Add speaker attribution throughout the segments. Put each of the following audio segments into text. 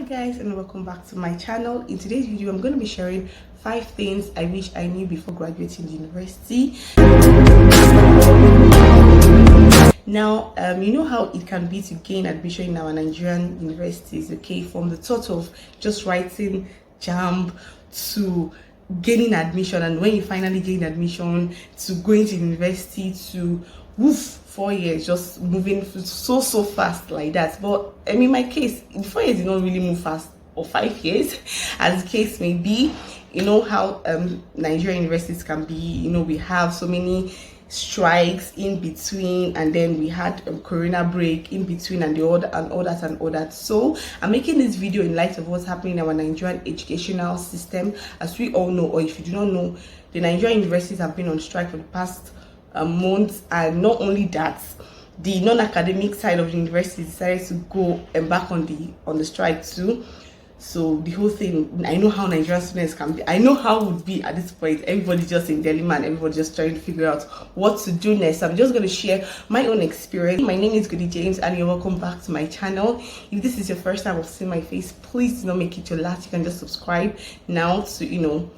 Speaker 1: guys, and welcome back to my channel. In today's video I'm going to be sharing 5 things I wish I knew before graduating university. Now you know how it can be to gain admission in our Nigerian universities, okay, from the thought of just writing JAMB to gaining admission, and when you finally gain admission to going to university to woof, 4 years just moving so fast like that. But I mean, my case, the 4 years did not really move fast, or 5 years as the case may be. You know how Nigerian universities can be, you know, we have so many strikes in between, and then we had corona break in between, and all that. So I'm making this video in light of what's happening in our Nigerian educational system. As we all know, or if you do not know, the Nigerian universities have been on strike for the past months, and not only that, the non-academic side of the university decided to go embark on the strike too. So the whole thing, I know how Nigerian students can be. I know how it would be at this point. Everybody just in dilemma, and everybody just trying to figure out what to do next. I'm just going to share my own experience. My name is Goody James, and you're welcome back to my channel. If this is your first time of seeing my face, please do not make it your last. You can just subscribe now to, you know,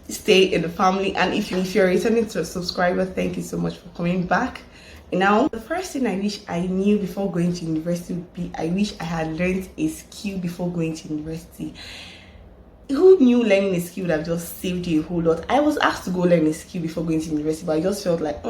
Speaker 1: stay in the family. And if you're returning to a subscriber, thank you so much for coming back. Now, the first thing I wish I knew before going to university would be, I wish I had learned a skill before going to university. Who knew learning a skill would have just saved you a whole lot? I was asked to go learn a skill before going to university, but I just felt like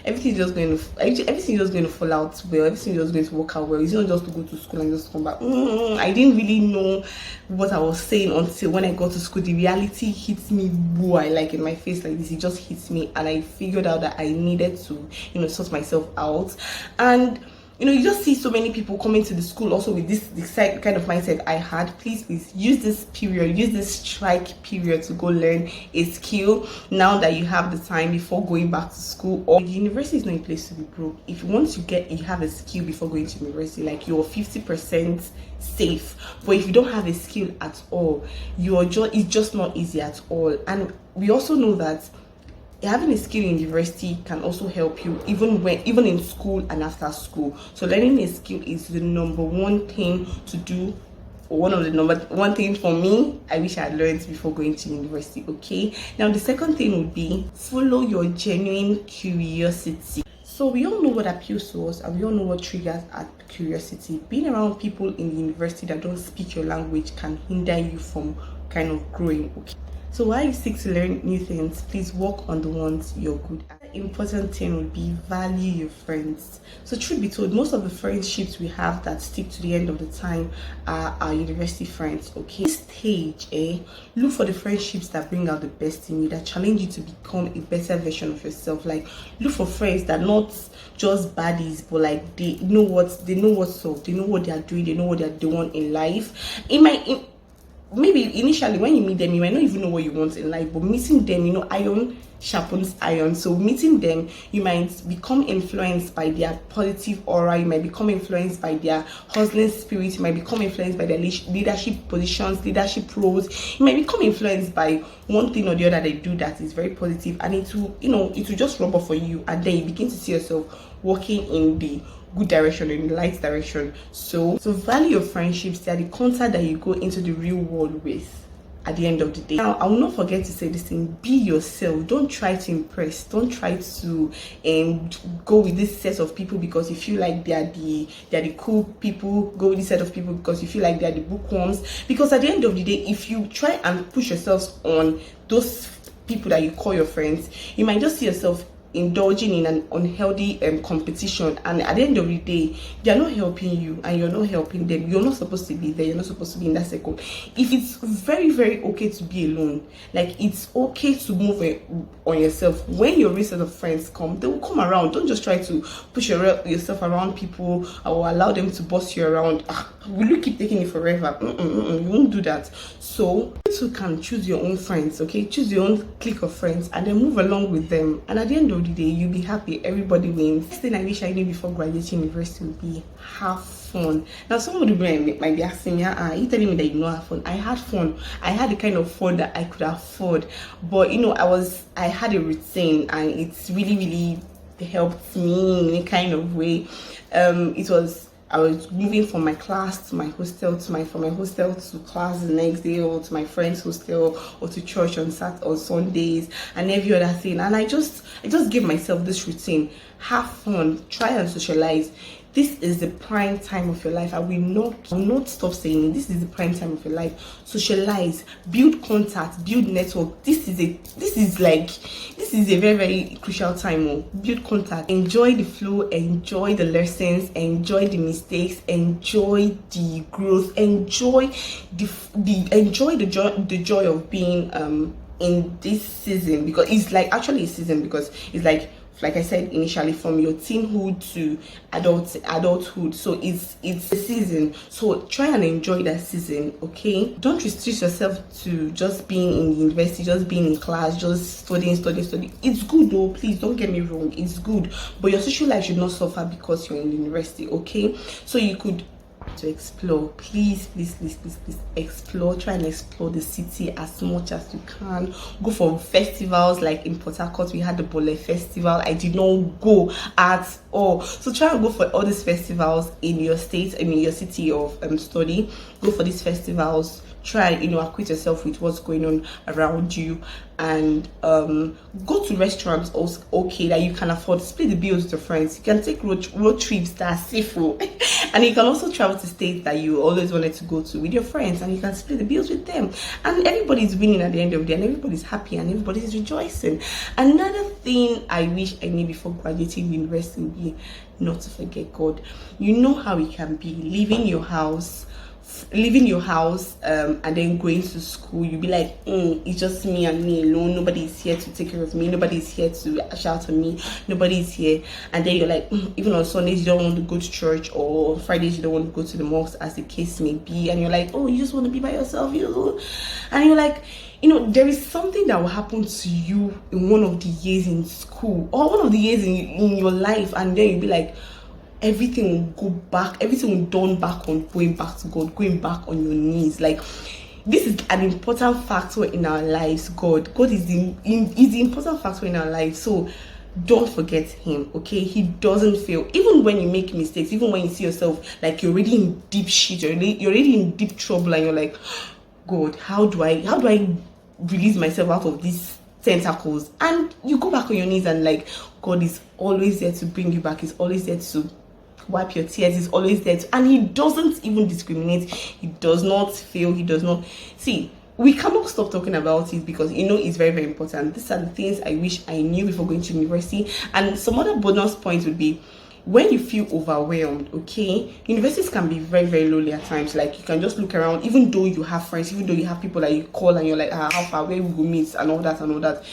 Speaker 1: everything's just going to fall out well. Everything's just going to work out well. It's not just to go to school and just come back. I didn't really know what I was saying until when I got to school. The reality hits me, boy, like in my face like this. It just hits me, and I figured out that I needed to, you know, sort myself out. And you know, you just see so many people coming to the school also with this kind of mindset I had. Please use this period, use this strike period to go learn a skill now that you have the time before going back to school. Or the university is not a place to be broke. If once you have a skill before going to university, like you're 50% safe. But if you don't have a skill at all, it's just not easy at all. And we also know that having a skill in university can also help you even in school and after school. So learning a skill is the number one thing to do, or one of the number one thing for me I wish I had learned before going to university. Okay, now the second thing would be follow your genuine curiosity. So we all know what appeals to us, and we all know what triggers our curiosity. Being around people in the university that don't speak your language can hinder you from kind of growing. Okay, so while you seek to learn new things, please work on the ones you're good at. The important thing would be value your friends. So truth be told, most of the friendships we have that stick to the end of the time are our university friends. Okay, this stage, look for the friendships that bring out the best in you, that challenge you to become a better version of yourself. Like, look for friends that not just baddies, but like they know what's up, they know what they are doing, they know what they're doing in life. Maybe initially when you meet them, you might not even know what you want in life, but meeting them, you know, iron sharpens iron. So meeting them, you might become influenced by their positive aura, you might become influenced by their hustling spirit, you might become influenced by their leadership positions, leadership roles, you might become influenced by one thing or the other they do that is very positive, and it will just rub off for you, and then you begin to see yourself walking in the good direction, in the light direction. So value your friendships. They are the contact that you go into the real world with at the end of the day. Now, I will not forget to say this thing: be yourself. Don't try to impress. Don't try to go with this set of people because you feel like they are the cool people. Go with this set of people because you feel like they are the bookworms. Because at the end of the day, if you try and push yourselves on those people that you call your friends, you might just see yourself indulging in an unhealthy competition, and at the end of the day they are not helping you and you're not helping them. You're not supposed to be there, you're not supposed to be in that circle. If it's very, very okay to be alone, like it's okay to move on yourself, when your real set of friends come, they will come around. Don't just try to push yourself around people or allow them to boss you around. Will you keep taking it forever? You won't do that. So you too can choose your own friends. Okay, choose your own clique of friends and then move along with them, and at the end of the day you'll be happy. Everybody wins. Next thing I wish I knew before graduating university would be have fun. Now somebody might be asking me, are you telling me that you know have fun? I had fun. I had the kind of fun that I could afford, but you know, I had a routine, and it's really helped me in a kind of way. It was I was moving from my class to my hostel, from my hostel to class the next day, or to my friend's hostel, or to church on Sundays, and every other thing. And I just give myself this routine: have fun, try and socialize. This is the prime time of your life. I will not stop saying it. This is the prime time of your life. Socialize, build contact, build network. This is a very, very crucial time. Oh. Build contact, enjoy the flow, enjoy the lessons, enjoy the mistakes, enjoy the growth, enjoy the joy of being in this season, because it's like actually a season, because it's like I said initially, from your teenhood to adulthood. So it's a season. So try and enjoy that season, okay? Don't restrict yourself to just being in university, just being in class, just studying. It's good though, please don't get me wrong, it's good. But your social life should not suffer because you're in university, okay? So you could to explore. Please explore. Try and explore the city as much as you can. Go for festivals. Like in Port Harcourt, we had the Bole Festival. I did not go at all. So try and go for all these festivals in your state, in your city of study. Go for these festivals. Try, acquaint yourself with what's going on around you, and go to restaurants also, okay, that you can afford. Split the bills with your friends. You can take road trips that are safe, and you can also travel to states that you always wanted to go to with your friends, and you can split the bills with them, and everybody's winning at the end of the day, and everybody's happy, and everybody's rejoicing. Another thing I wish I knew before graduating university would be not to forget God. You know how it can be leaving your house and then going to school. You'll be like, it's just me and me alone. Nobody's here to take care of me. Nobody's here to shout at me. Nobody's here. And then you're like, even on Sundays you don't want to go to church, or Fridays you don't want to go to the mosque, as the case may be. And you're like, you just want to be by yourself, and you're like, there is something that will happen to you in one of the years in school, or one of the years in your life, and then you'll be like, everything will go back, everything will dawn back on going back to God, going back on your knees. Like, this is an important factor in our lives. God is the important factor in our lives. So don't forget him, okay? He doesn't fail. Even when you make mistakes, even when you see yourself like you're already in deep shit, you're already in deep trouble, and you're like, God, how do I release myself out of these tentacles? And you go back on your knees, and like, God is always there to bring you back. He's always there to wipe your tears. He's always there and he doesn't even discriminate. He does not fail. He does not see. We cannot stop talking about it because it's very, very important. These are the things I wish I knew before going to university. And some other bonus points would be, when you feel overwhelmed, okay, universities can be very, very lonely at times. Like, you can just look around, even though you have friends, even though you have people that you call and you're like, how far, where we go meet, and all that.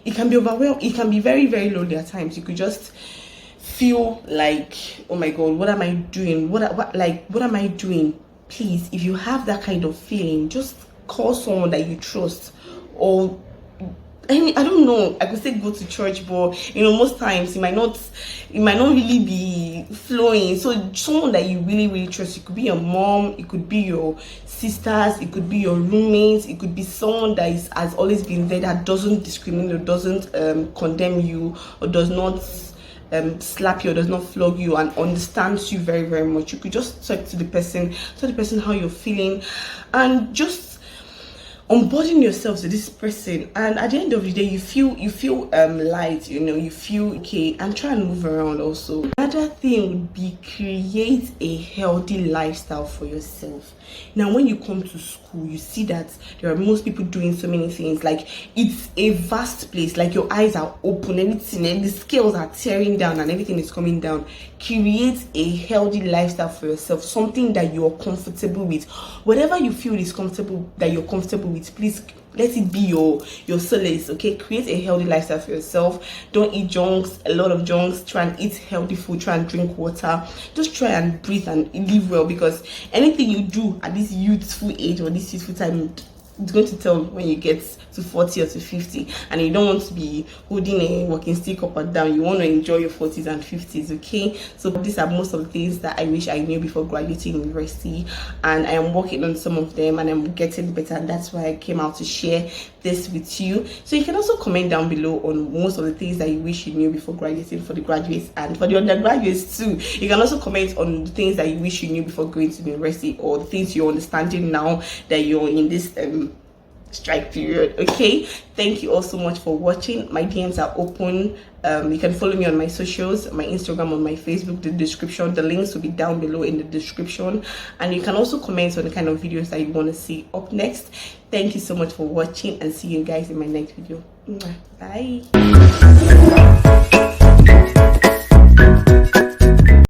Speaker 1: It can be overwhelmed. It can be very, very lonely at times. You could just feel like, oh my God, what am I doing? What am I doing? Please, if you have that kind of feeling, just call someone that you trust, or I don't know, I could say go to church, but most times it might not really be flowing. So someone that you really, really trust. It could be your mom, it could be your sisters, it could be your roommates, it could be someone that has always been there, that doesn't discriminate, or doesn't condemn you, or does not slap you, or does not flog you, and understands you very, very much. You could just talk to the person how you're feeling, and just onboarding yourself to this person, and at the end of the day you feel light, you feel okay, and try and move around. Also, another thing would be create a healthy lifestyle for yourself. Now, when you come to school, you see that there are most people doing so many things. Like, it's a vast place, like your eyes are open, everything, and the scales are tearing down and everything is coming down. Create a healthy lifestyle for yourself, something that you're comfortable with. Whatever you feel is comfortable, that you're comfortable with, please let it be your solace, okay? Create a healthy lifestyle for yourself. Don't eat junks, a lot of junks. Try and eat healthy food. Try and drink water. Just try and breathe and live well, because anything you do at this youthful age, or this youthful time, it's going to tell when you get to 40 or to 50, and you don't want to be holding a walking stick up and down. You want to enjoy your 40s and 50s. Okay, so these are most of the things that I wish I knew before graduating university, and I am working on some of them and I'm getting better, and that's why I came out to share this with you. So you can also comment down below on most of the things that you wish you knew before graduating, for the graduates and for the undergraduates too. You can also comment on the things that you wish you knew before going to university, or the things you're understanding now that you're in this strike period. Okay, thank you all so much for watching. My DMs are open. You can follow me on my socials, my Instagram, on my Facebook. The description, the links will be down below in the description, and you can also comment on the kind of videos that you want to see up next. Thank you so much for watching, and see you guys in my next video. Bye.